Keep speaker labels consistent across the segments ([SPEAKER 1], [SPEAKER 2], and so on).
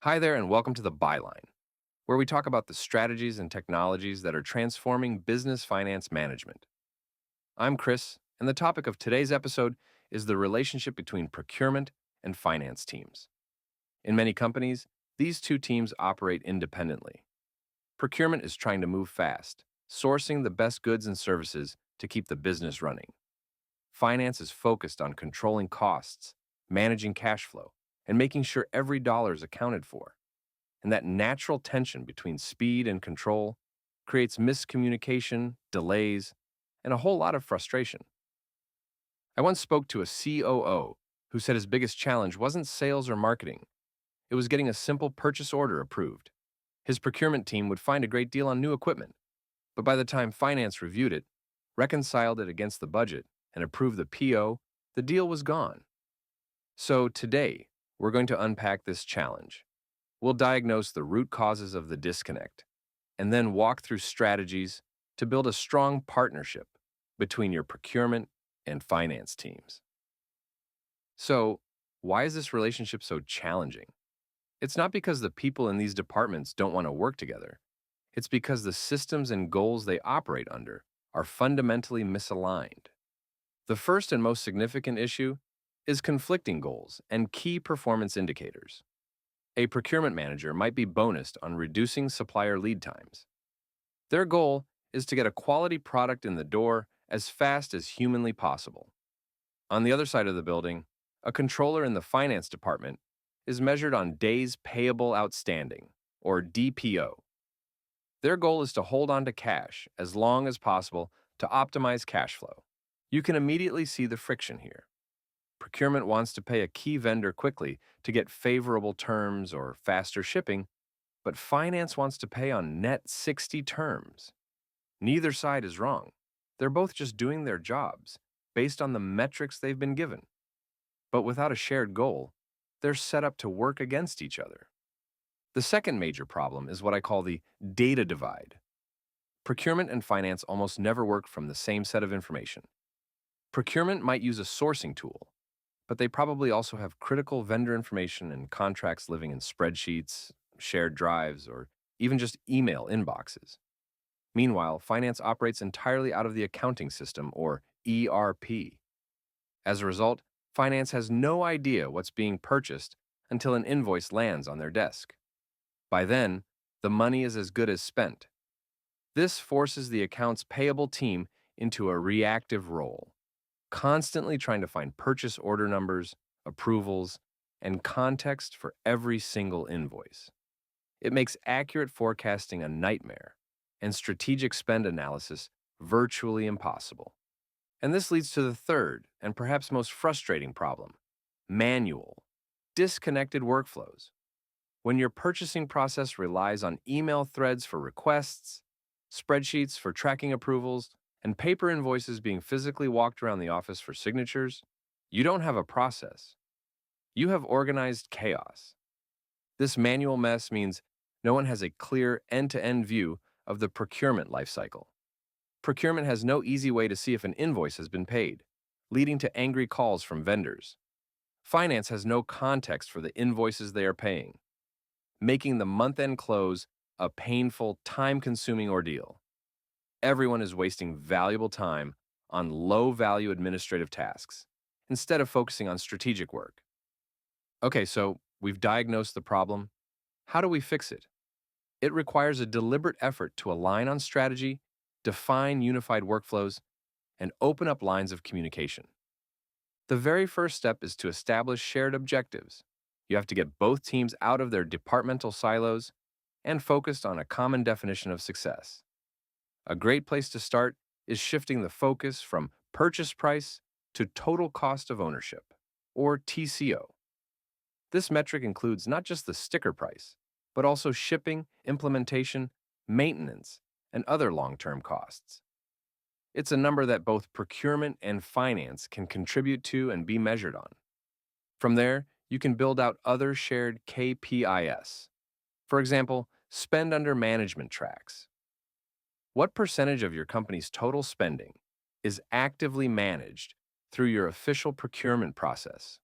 [SPEAKER 1] Hi there, and welcome to the Byline, where we talk about the strategies and technologies that are transforming business finance management. I'm Chris, and the topic of today's episode is the relationship between procurement and finance teams. In many companies, these two teams operate independently. Procurement is trying to move fast, sourcing the best goods and services to keep the business running. Finance is focused on controlling costs, managing cash flow, and making sure every dollar is accounted for. And that natural tension between speed and control creates miscommunication, delays, and a whole lot of frustration. I once spoke to a COO who said his biggest challenge wasn't sales or marketing, it was getting a simple purchase order approved. His procurement team would find a great deal on new equipment, but by the time finance reviewed it, reconciled it against the budget, and approved the PO, the deal was gone. So today, we're going to unpack this challenge. We'll diagnose the root causes of the disconnect and then walk through strategies to build a strong partnership between your procurement and finance teams. So, why is this relationship so challenging? It's not because the people in these departments don't want to work together. It's because the systems and goals they operate under are fundamentally misaligned. The first and most significant issue is conflicting goals and key performance indicators. A procurement manager might be bonused on reducing supplier lead times. Their goal is to get a quality product in the door as fast as humanly possible. On the other side of the building, a controller in the finance department is measured on days payable outstanding, or DPO. Their goal is to hold on to cash as long as possible to optimize cash flow. You can immediately see the friction here. Procurement wants to pay a key vendor quickly to get favorable terms or faster shipping, but finance wants to pay on net 60 terms. Neither side is wrong. They're both just doing their jobs based on the metrics they've been given. But without a shared goal, they're set up to work against each other. The second major problem is what I call the data divide. Procurement and finance almost never work from the same set of information. Procurement might use a sourcing tool, but they probably also have critical vendor information and contracts living in spreadsheets, shared drives, or even just email inboxes. Meanwhile, finance operates entirely out of the accounting system, or ERP. As a result, finance has no idea what's being purchased until an invoice lands on their desk. By then, the money is as good as spent. This forces the accounts payable team into a reactive role, constantly trying to find purchase order numbers, approvals, and context for every single invoice. It makes accurate forecasting a nightmare and strategic spend analysis virtually impossible. And this leads to the third and perhaps most frustrating problem: manual, disconnected workflows. When your purchasing process relies on email threads for requests, spreadsheets for tracking approvals, and paper invoices being physically walked around the office for signatures, you don't have a process. You have organized chaos. This manual mess means no one has a clear end-to-end view of the procurement lifecycle. Procurement has no easy way to see if an invoice has been paid, leading to angry calls from vendors. Finance has no context for the invoices they are paying, making the month-end close a painful, time-consuming ordeal. Everyone is wasting valuable time on low-value administrative tasks instead of focusing on strategic work. Okay, so we've diagnosed the problem. How do we fix it? It requires a deliberate effort to align on strategy, define unified workflows, and open up lines of communication. The very first step is to establish shared objectives. You have to get both teams out of their departmental silos and focused on a common definition of success. A great place to start is shifting the focus from purchase price to total cost of ownership, or TCO. This metric includes not just the sticker price, but also shipping, implementation, maintenance, and other long-term costs. It's a number that both procurement and finance can contribute to and be measured on. From there, you can build out other shared KPIs. For example, spend under management tracks. What percentage of your company's total spending is actively managed through your official procurement process?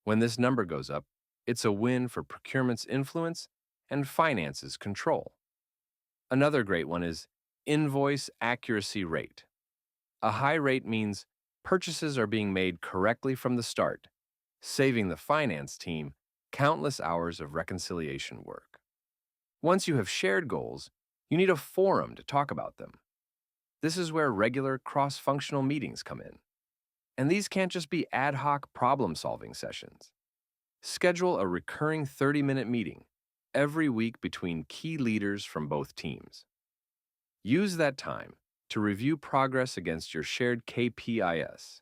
[SPEAKER 1] When this number goes up, It's a win for procurement's influence and finance's control. Another great one is invoice accuracy rate. A high rate means purchases are being made correctly from the start, saving the finance team countless hours of reconciliation work. Once you have shared goals, you need a forum to talk about them. This is where regular cross-functional meetings come in. And these can't just be ad hoc problem-solving sessions. Schedule a recurring 30-minute meeting every week between key leaders from both teams. Use that time to review progress against your shared KPIs,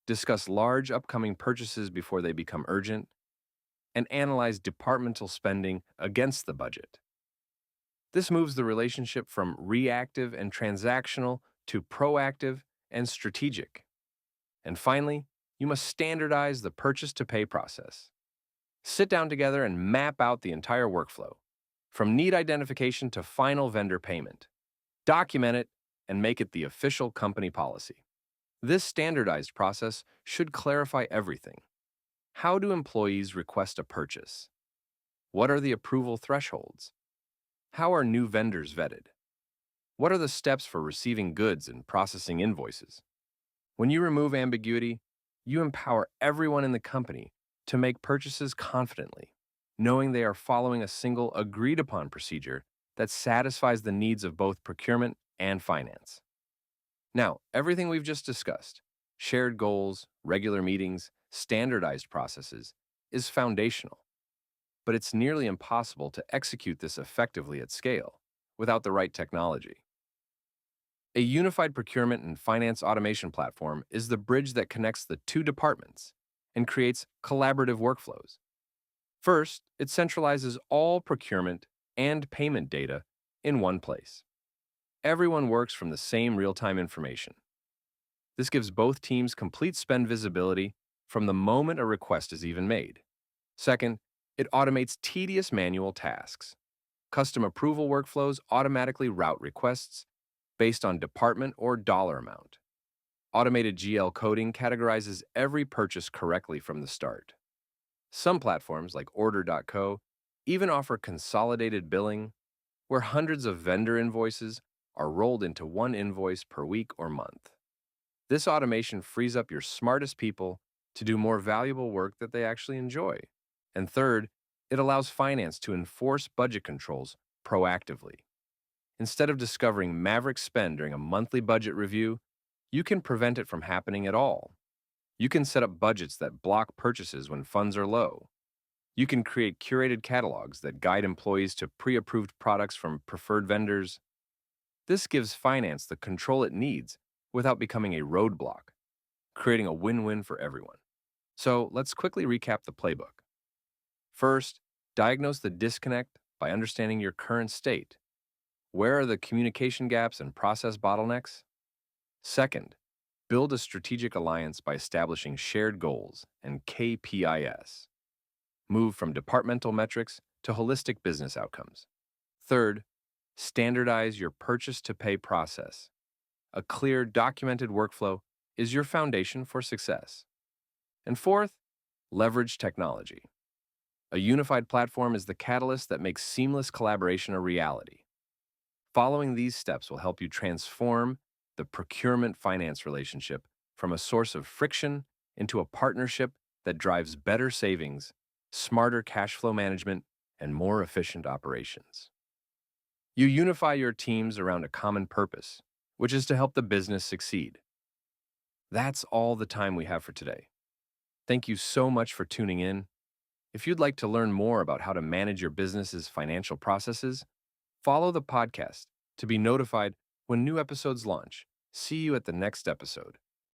[SPEAKER 1] discuss large upcoming purchases before they become urgent, and analyze departmental spending against the budget. This moves the relationship from reactive and transactional to proactive and strategic. And finally, you must standardize the purchase-to-pay process. Sit down together and map out the entire workflow, from need identification to final vendor payment. Document it and make it the official company policy. This standardized process should clarify everything. How do employees request a purchase? What are the approval thresholds? How are new vendors vetted? What are the steps for receiving goods and processing invoices? When you remove ambiguity, you empower everyone in the company to make purchases confidently, knowing they are following a single agreed-upon procedure that satisfies the needs of both procurement and finance. Now, everything we've just discussed, shared goals, regular meetings, standardized processes, is foundational. But it's nearly impossible to execute this effectively at scale without the right technology. A unified procurement and finance automation platform is the bridge that connects the two departments and creates collaborative workflows. First, it centralizes all procurement and payment data in one place. Everyone works from the same real-time information. This gives both teams complete spend visibility from the moment a request is even made. Second, it automates tedious manual tasks. Custom approval workflows automatically route requests based on department or dollar amount. Automated GL coding categorizes every purchase correctly from the start. Some platforms, like Order.co, even offer consolidated billing, where hundreds of vendor invoices are rolled into one invoice per week or month. This automation frees up your smartest people to do more valuable work that they actually enjoy. And third, it allows finance to enforce budget controls proactively. Instead of discovering maverick spend during a monthly budget review, you can prevent it from happening at all. You can set up budgets that block purchases when funds are low. You can create curated catalogs that guide employees to pre-approved products from preferred vendors. This gives finance the control it needs without becoming a roadblock, creating a win-win for everyone. So let's quickly recap the playbook. First, diagnose the disconnect by understanding your current state. Where are the communication gaps and process bottlenecks? Second, build a strategic alliance by establishing shared goals and KPIs. Move from departmental metrics to holistic business outcomes. Third, standardize your purchase-to-pay process. A clear, documented workflow is your foundation for success. And fourth, leverage technology. A unified platform is the catalyst that makes seamless collaboration a reality. Following these steps will help you transform the procurement-finance relationship from a source of friction into a partnership that drives better savings, smarter cash flow management, and more efficient operations. You unify your teams around a common purpose, which is to help the business succeed. That's all the time we have for today. Thank you so much for tuning in. If you'd like to learn more about how to manage your business's financial processes, follow the podcast to be notified when new episodes launch. See you at the next episode.